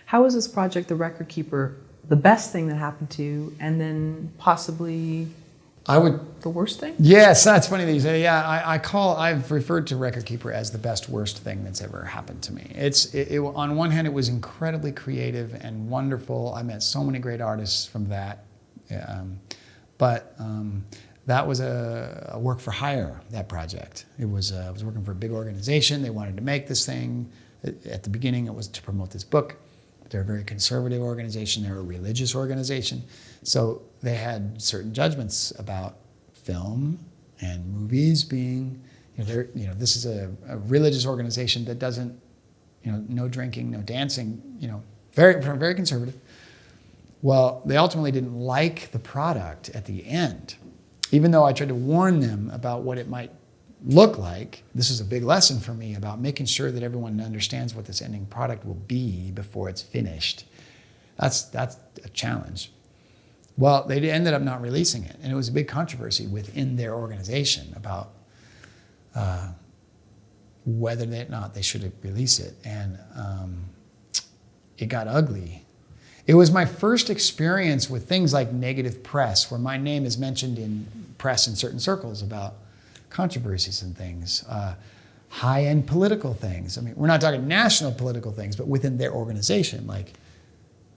How was this project, The Record Keeper, the best thing that happened to you, and then possibly the worst thing? Yes, that's funny that you say. Yeah, I've referred to Recordkeeper as the best worst thing that's ever happened to me. On one hand, it was incredibly creative and wonderful. I met so many great artists from that. But that was a work for hire, that project. I was working for a big organization. They wanted to make this thing. At the beginning, it was to promote this book. They're a very conservative organization. They're a religious organization. So they had certain judgments about film and movies being, this is a religious organization that doesn't, no drinking, no dancing, very, very conservative. Well, they ultimately didn't like the product at the end. Even though I tried to warn them about what it might look like, this is a big lesson for me about making sure that everyone understands what this ending product will be before it's finished. That's a challenge. Well, they ended up not releasing it, and it was a big controversy within their organization about whether or not they should release it, and it got ugly. It was my first experience with things like negative press, where my name is mentioned in press in certain circles about controversies and things, high-end political things. I mean, we're not talking national political things, but within their organization, like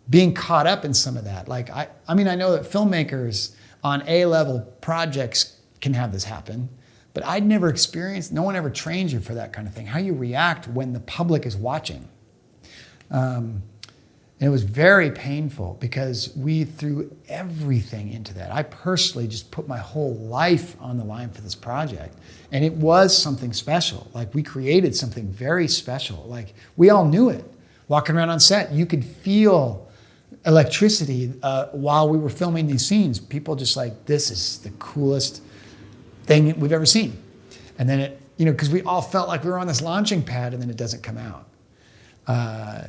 being caught up in some of that. Like, I mean, I know that filmmakers on A-level projects can have this happen, but I'd never experienced, no one ever trained you for that kind of thing, how you react when the public is watching. And it was very painful because we threw everything into that. I personally just put my whole life on the line for this project. And it was something special. Like, we created something very special. Like, we all knew it. Walking around on set, you could feel electricity while we were filming these scenes. People just like, this is the coolest thing we've ever seen. And then it, because we all felt like we were on this launching pad, and then it doesn't come out.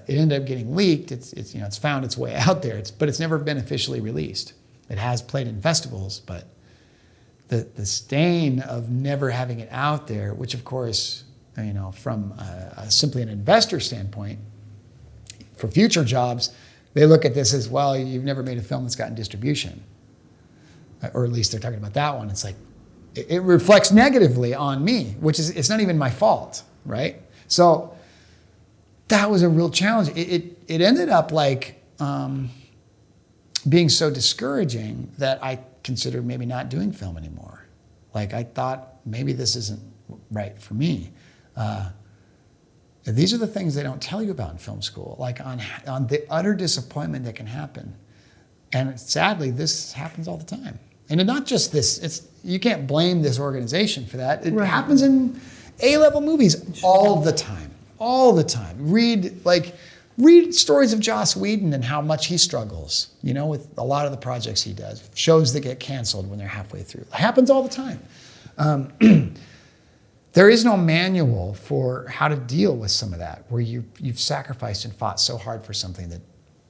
It ended up getting leaked. It's found its way out there, but it's never been officially released. It has played in festivals, but the stain of never having it out there, which of course, from simply an investor standpoint, for future jobs, they look at this as, well, you've never made a film that's gotten distribution. Or at least they're talking about that one. It's like, it reflects negatively on me, which is, it's not even my fault, right? So that was a real challenge. It ended up like being so discouraging that I considered maybe not doing film anymore. Like, I thought maybe this isn't right for me. These are the things they don't tell you about in film school, like on the utter disappointment that can happen. And sadly, this happens all the time. And not just this, you can't blame this organization for that. It happens in A-level movies all the time. All the time. Read stories of Joss Whedon and how much he struggles, with a lot of the projects he does. Shows that get canceled when they're halfway through. It happens all the time. There is no manual for how to deal with some of that, where you've sacrificed and fought so hard for something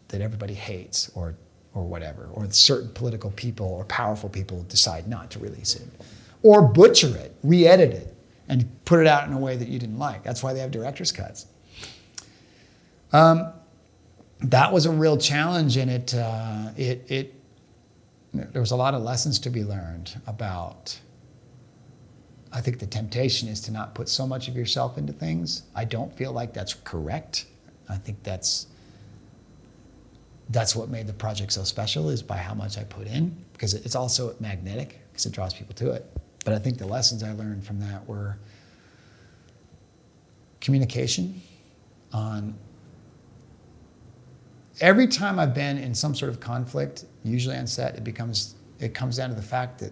that everybody hates or whatever, or certain political people or powerful people decide not to release it, or butcher it, re-edit it, and put it out in a way that you didn't like. That's why they have director's cuts. That was a real challenge, and there was a lot of lessons to be learned about. I think the temptation is to not put so much of yourself into things. I don't feel like that's correct. I think that's what made the project so special, is by how much I put in, because it's also magnetic, because it draws people to it. But I think the lessons I learned from that were communication. Every time I've been in some sort of conflict, usually on set, it comes down to the fact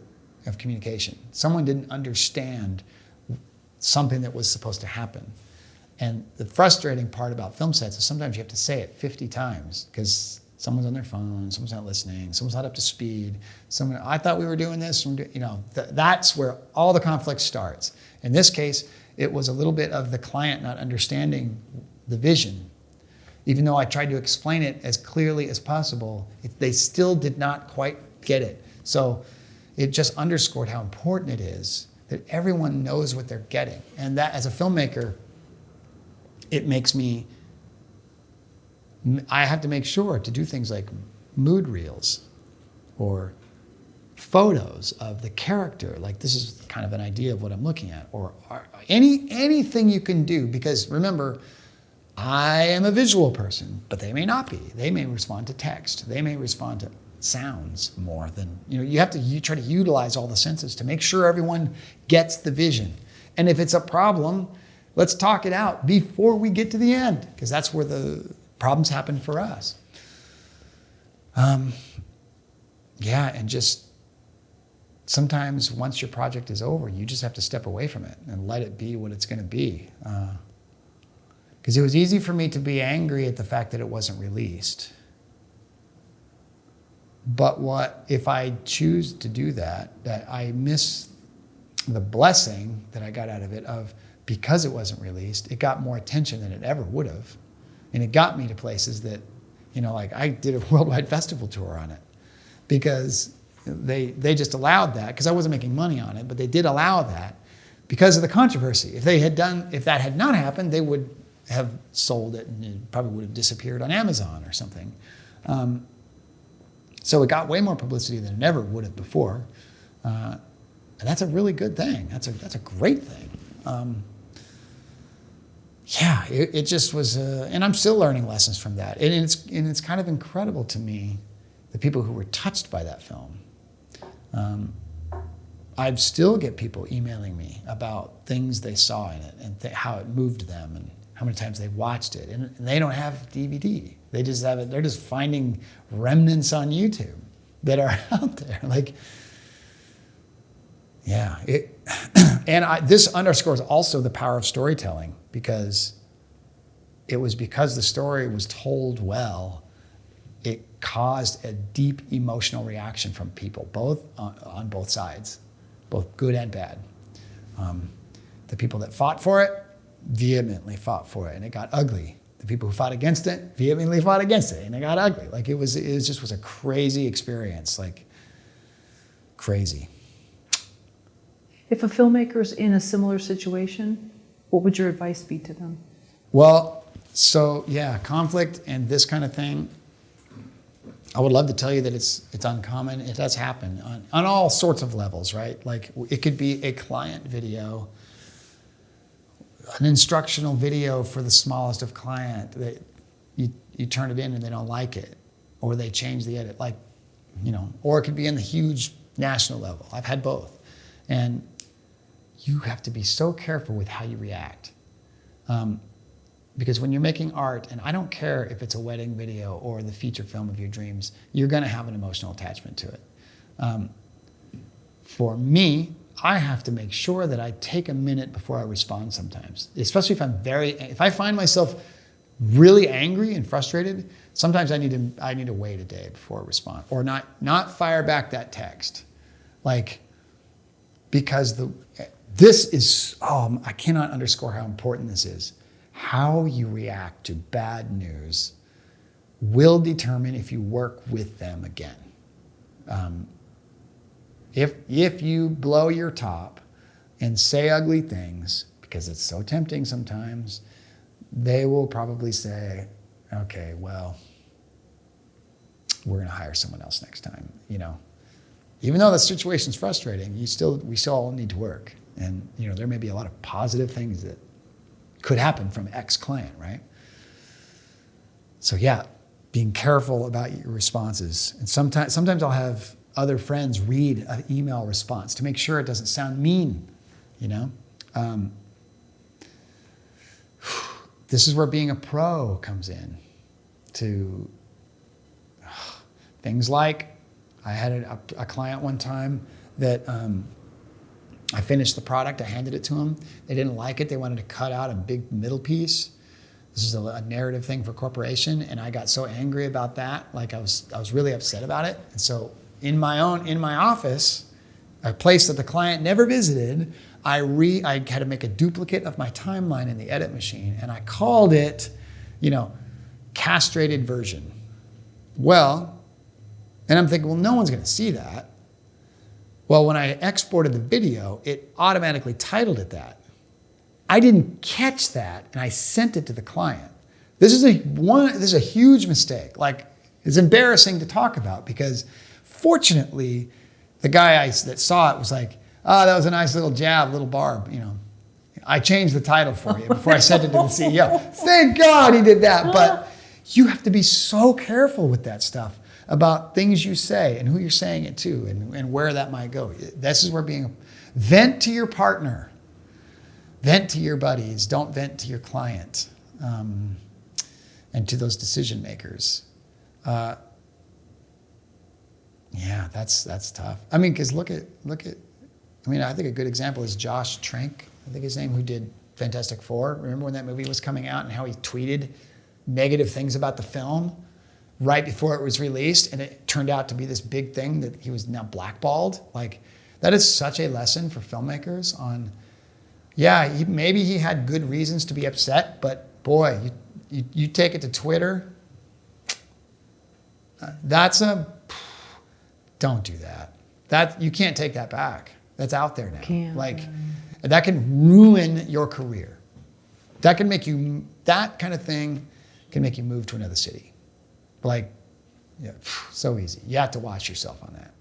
of communication. Someone didn't understand something that was supposed to happen. And the frustrating part about film sets is sometimes you have to say it 50 times because someone's on their phone, someone's not listening, someone's not up to speed, I thought we were doing this, that's where all the conflict starts. In this case, it was a little bit of the client not understanding the vision. Even though I tried to explain it as clearly as possible, they still did not quite get it. So it just underscored how important it is that everyone knows what they're getting. And that, as a filmmaker, it makes me I have to make sure to do things like mood reels or photos of the character. Like, this is kind of an idea of what I'm looking at, or anything you can do, because remember, I am a visual person, but they may not be. They may respond to text. They may respond to sounds more than, you have to try to utilize all the senses to make sure everyone gets the vision. And if it's a problem, let's talk it out before we get to the end, because that's where the problems happen for us. Yeah, and just sometimes once your project is over, you just have to step away from it and let it be what it's going to be. Because it was easy for me to be angry at the fact that it wasn't released. But what if I choose to do that I miss the blessing that I got out of it, of because it wasn't released, it got more attention than it ever would have. And it got me to places that, like I did a worldwide festival tour on it, because they just allowed that, because I wasn't making money on it, but they did allow that because of the controversy. If that had not happened, they would have sold it, and it probably would have disappeared on Amazon or something. So it got way more publicity than it ever would have before. And that's a really good thing. That's a great thing. Yeah, it just was, and I'm still learning lessons from that. And it's kind of incredible to me, the people who were touched by that film. I still get people emailing me about things they saw in it and how it moved them and how many times they watched it. And they don't have DVD. They just have it. They're just finding remnants on YouTube that are out there. Like, yeah. This underscores also the power of storytelling, because it was because the story was told well, it caused a deep emotional reaction from people, both on both sides, both good and bad. The people that fought for it vehemently fought for it, and it got ugly. The people who fought against it vehemently fought against it, and it got ugly. Like, it just was a crazy experience, like crazy. If a filmmaker's in a similar situation, what would your advice be to them? Well, so yeah, conflict and this kind of thing, I would love to tell you that it's uncommon. It does happen on all sorts of levels, right? Like, it could be a client video, an instructional video for the smallest of client that you turn it in and they don't like it, or they change the edit, like, or it could be in the huge national level. I've had both. And you have to be so careful with how you react. Because when you're making art, and I don't care if it's a wedding video or the feature film of your dreams, you're going to have an emotional attachment to it. For me, I have to make sure that I take a minute before I respond sometimes, especially if I find myself really angry and frustrated. Sometimes I need to wait a day before I respond, or not fire back that text, like, because this is, I cannot underscore how important this is. How you react to bad news will determine if you work with them again. If you blow your top and say ugly things, because it's so tempting sometimes, they will probably say, okay, well, we're going to hire someone else next time. Even though the situation's frustrating, we still all need to work. And there may be a lot of positive things that could happen from X client, right? So yeah, being careful about your responses. And sometimes I'll have other friends read an email response to make sure it doesn't sound mean, This is where being a pro comes in to things like, I had a client one time that I finished the product, I handed it to them. They didn't like it. They wanted to cut out a big middle piece. This is a narrative thing for corporation, and I got so angry about that. Like, I was really upset about it. And so in my office, a place that the client never visited, I had to make a duplicate of my timeline in the edit machine, and I called it, castrated version. Well, and I'm thinking, well, no one's going to see that. Well, when I exported the video, it automatically titled it that. I didn't catch that, and I sent it to the client. This is a huge mistake. Like, it's embarrassing to talk about because fortunately, the guy that saw it was like, oh, that was a nice little jab, little barb, you know. I changed the title for you before I sent it to the CEO. Thank God he did that. But you have to be so careful with that stuff about things you say and who you're saying it to and where that might go. This is where vent to your partner, vent to your buddies, don't vent to your client, and to those decision makers. Yeah, that's tough. I mean, because look at. I mean, I think a good example is Josh Trank, I think his name, who did Fantastic Four. Remember when that movie was coming out and how he tweeted negative things about the film right before it was released, and it turned out to be this big thing that he was now blackballed? Like, that is such a lesson for filmmakers on, yeah, maybe he had good reasons to be upset, but boy, you take it to Twitter, don't do that. You can't take that back. That's out there now. Like, that can ruin your career. That kind of thing can make you move to another city. Like, yeah, so easy. You have to watch yourself on that.